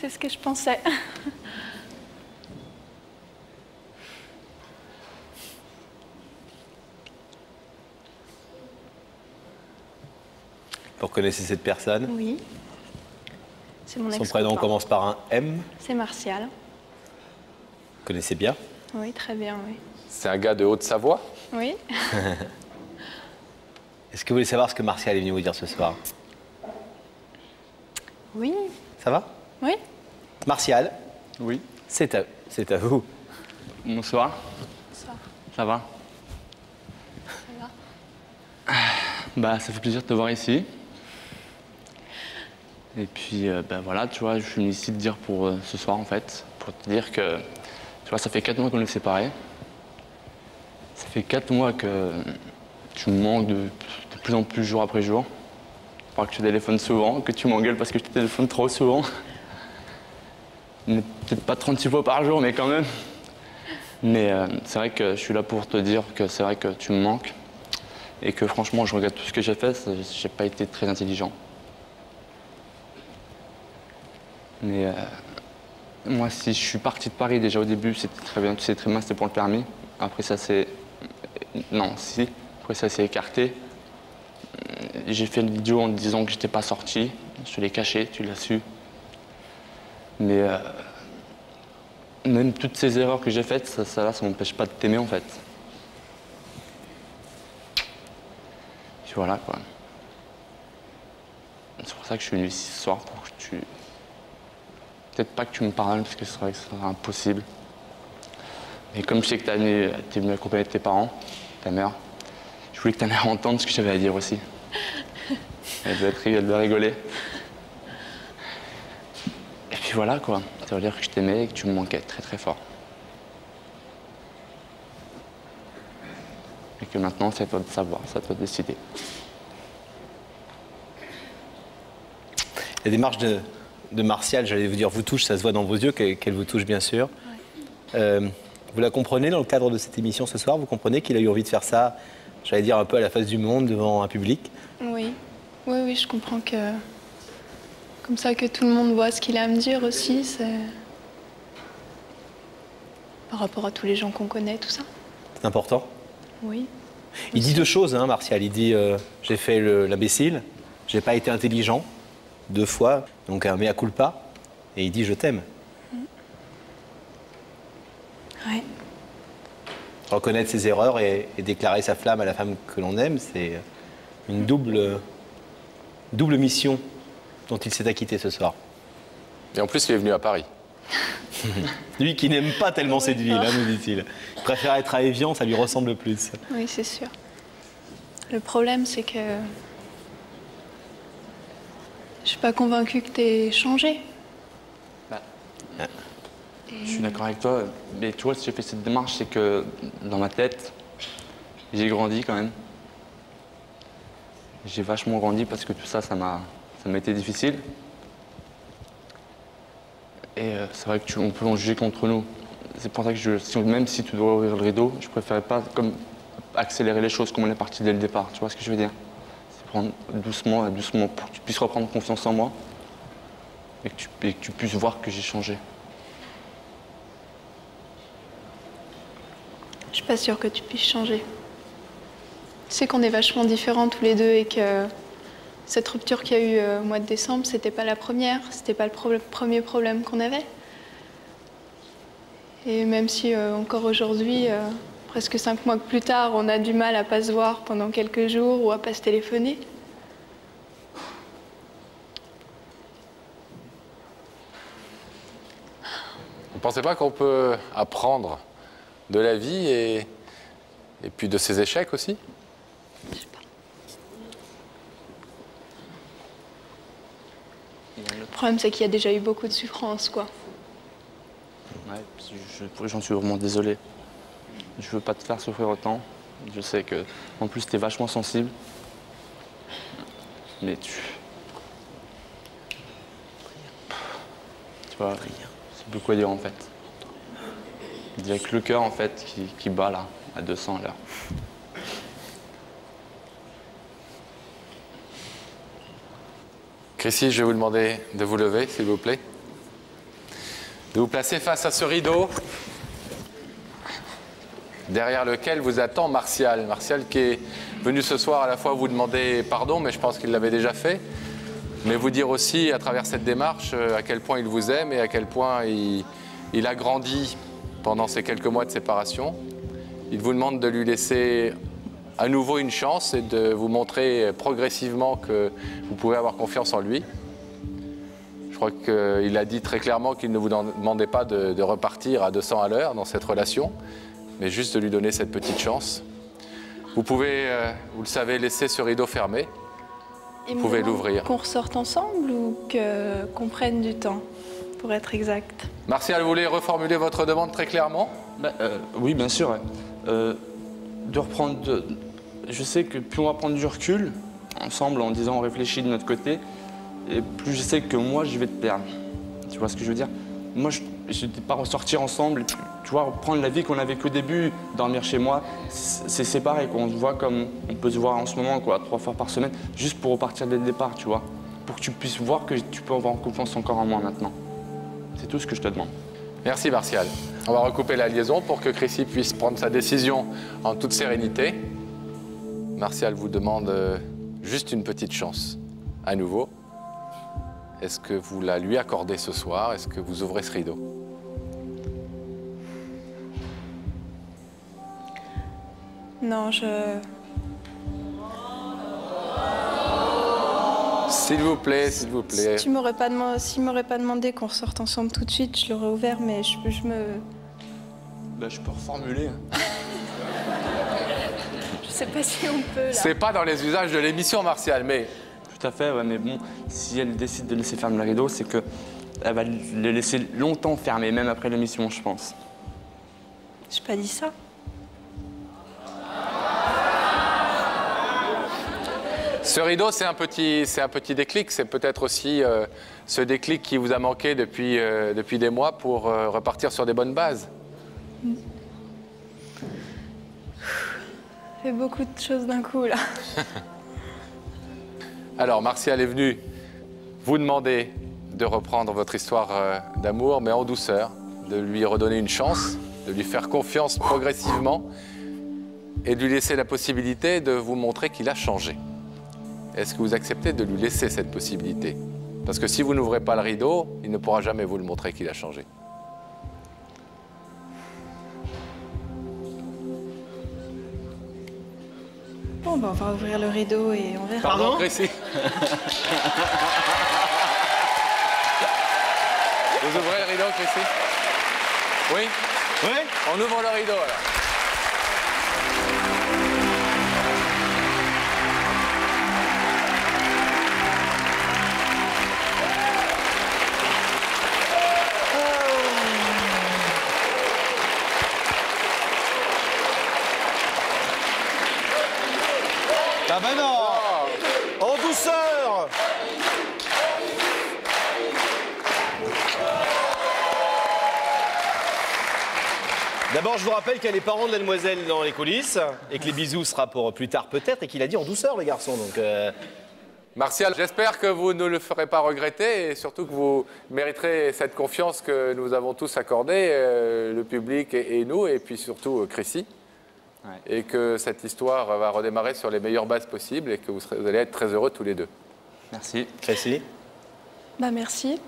c'est ce que je pensais. Vous reconnaissez cette personne? Oui. C'est mon ex-copain. Son prénom commence par un M. C'est Martial. Vous connaissez bien? Oui, très bien, oui. C'est un gars de Haute-Savoie? Oui. Est-ce que vous voulez savoir ce que Martial est venu vous dire ce soir? Oui. Ça va? Oui. Martial, Oui. c'est à vous. Bonsoir. Ça. Ça va? Ça va. Bah, ça fait plaisir de te voir ici. Et puis, bah, voilà, tu vois, je suis venu ici te dire pour ce soir, en fait, pour te dire que, tu vois, ça fait 4 mois qu'on est séparés. Ça fait 4 mois que tu me manques de plus en plus jour après jour. Pas que tu téléphones souvent, que tu m'engueules parce que je te téléphone trop souvent. Peut-être pas 36 fois par jour, mais quand même. Mais c'est vrai que je suis là pour te dire que c'est vrai que tu me manques. Et que franchement, je regrette tout ce que j'ai fait, j'ai pas été très intelligent. Mais moi, si je suis parti de Paris déjà au début, c'était très bien, tu sais très bien, c'était pour le permis. Après ça c'est... Non, si. Après ça s'est écarté. J'ai fait une vidéo en te disant que j'étais pas sorti. Je te l'ai caché, tu l'as su. Mais même toutes ces erreurs que j'ai faites, ça m'empêche pas de t'aimer en fait. Puis voilà quoi. C'est pour ça que je suis venu ici ce soir, pour que tu... Peut-être pas que tu me pardonnes, parce que c'est vrai que ce sera impossible. Mais comme je sais que t'es venu accompagner tes parents, ta mère, je voulais que ta mère entende ce que j'avais à dire aussi. Elle doit rigoler. Et puis voilà quoi, ça veut dire que je t'aimais et que tu me manquais très très fort. Et que maintenant c'est à toi de savoir, c'est à toi de décider. La démarche de Martial, j'allais vous dire, vous touche, ça se voit dans vos yeux, qu'elle vous touche bien sûr. Ouais. Vous la comprenez dans le cadre de cette émission ce soir? Vous comprenez qu'il a eu envie de faire ça, j'allais dire un peu à la face du monde, devant un public? Oui. Oui, oui, je comprends que... Comme ça que tout le monde voit ce qu'il a à me dire aussi, c'est... Par rapport à tous les gens qu'on connaît, tout ça. C'est important? Oui. Il dit deux choses, hein, Martial. Il dit j'ai fait l'imbécile, j'ai pas été intelligent, 2 fois, donc un mea culpa, et il dit je t'aime. Ouais. Reconnaître ses erreurs et déclarer sa flamme à la femme que l'on aime, c'est une double mission dont il s'est acquitté ce soir. Et en plus, il est venu à Paris. Lui qui n'aime pas tellement cette ville, hein, nous dit-il. Il préfère être à Évian, ça lui ressemble plus. Oui, c'est sûr. Le problème, c'est que... Je suis pas convaincue que t'aies changé. Je suis d'accord avec toi, mais tu vois, si j'ai fait cette démarche, c'est que dans ma tête, j'ai grandi quand même. J'ai vachement grandi parce que tout ça, ça m'a été difficile. Et c'est vrai qu'on peut en juger contre nous. C'est pour ça que même si tu dois ouvrir le rideau, je préférais pas comme accélérer les choses comme on est parti dès le départ. Tu vois ce que je veux dire? C'est prendre doucement, doucement pour que tu puisses reprendre confiance en moi et que tu puisses voir que j'ai changé. Je suis pas sûre que tu puisses changer. Tu sais qu'on est vachement différents tous les deux et que cette rupture qu'il y a eu au mois de décembre, c'était pas la première, c'était pas le premier problème qu'on avait. Et même si encore aujourd'hui, presque 5 mois plus tard, on a du mal à pas se voir pendant quelques jours ou à pas se téléphoner. Vous ne pensez pas qu'on peut apprendre de la vie et puis de ses échecs aussi? Je sais pas. Le problème, c'est qu'il y a déjà eu beaucoup de souffrance, quoi. Ouais, j'en suis vraiment désolé. Je veux pas te faire souffrir autant. Je sais que, en plus, t'es vachement sensible. Mais tu vois, c'est beaucoup à dire en fait. Il y a que le cœur en fait qui bat là, à 200 à l'heure. Chrissy, je vais vous demander de vous lever, s'il vous plaît. de vous placer face à ce rideau derrière lequel vous attend Martial. Martial qui est venu ce soir à la fois vous demander pardon, mais je pense qu'il l'avait déjà fait, mais vous dire aussi à travers cette démarche à quel point il vous aime et à quel point il a grandi pendant ces quelques mois de séparation. Il vous demande de lui laisser à nouveau une chance et de vous montrer progressivement que vous pouvez avoir confiance en lui. Je crois qu'il a dit très clairement qu'il ne vous demandait pas de repartir à 200 à l'heure dans cette relation, mais juste de lui donner cette petite chance. Vous pouvez, vous le savez, laisser ce rideau fermé. Vous pouvez l'ouvrir. Qu'on ressorte ensemble ou qu'on prenne du temps, pour être exact? Martial, vous voulez reformuler votre demande très clairement? Oui, bien sûr. Ouais. De reprendre... Je sais que plus on va prendre du recul, ensemble, en disant on réfléchit de notre côté, et plus je sais que moi, je vais te perdre. Tu vois ce que je veux dire? Moi, je ne vais pas ressortir ensemble, tu vois, reprendre la vie qu'on a vécue au début, dormir chez moi, c'est pareil, quoi. On se voit comme on peut se voir en ce moment, quoi, 3 fois par semaine, juste pour repartir dès le départ, tu vois. Pour que tu puisses voir que tu peux avoir confiance encore en moi maintenant. C'est tout ce que je te demande. Merci Martial. On va recouper la liaison pour que Chrissy puisse prendre sa décision en toute sérénité. Martial vous demande juste une petite chance. À nouveau, est-ce que vous la lui accordez ce soir? Est-ce que vous ouvrez ce rideau? Non, S'il vous plaît, s'il vous plaît. S'il m'aurait pas demandé qu'on ressorte ensemble tout de suite, je l'aurais ouvert, mais je me... Je peux reformuler. Je sais pas si on peut, là. C'est pas dans les usages de l'émission, Martial, mais... Tout à fait, ouais, mais bon, si elle décide de laisser fermer le rideau, c'est qu'elle va le laisser longtemps fermé, même après l'émission, je pense. J'ai pas dit ça. Ce rideau, c'est un petit déclic. C'est peut-être aussi ce déclic qui vous a manqué depuis des mois pour repartir sur des bonnes bases. Ça fait beaucoup de choses d'un coup, là. Alors, Martial est venu vous demander de reprendre votre histoire d'amour, mais en douceur, de lui redonner une chance, de lui faire confiance progressivement et de lui laisser la possibilité de vous montrer qu'il a changé. Est-ce que vous acceptez de lui laisser cette possibilité? Parce que si vous n'ouvrez pas le rideau, il ne pourra jamais vous le montrer qu'il a changé. Bon, on va ouvrir le rideau et on verra. Pardon, Chrissy? Vous ouvrez le rideau, Chrissy? Oui? Oui. On ouvre le rideau, alors. Ah ben non! En douceur! D'abord, je vous rappelle qu'il y a les parents de la demoiselle dans les coulisses et que les bisous sera pour plus tard peut-être et qu'il a dit en douceur, les garçons. Donc, Martial, j'espère que vous ne le ferez pas regretter et surtout que vous mériterez cette confiance que nous avons tous accordée, le public et nous, et puis surtout Chrissy. Ouais. Et que cette histoire va redémarrer sur les meilleures bases possibles et que vous allez être très heureux tous les deux. Merci. Chrissy? Bah merci.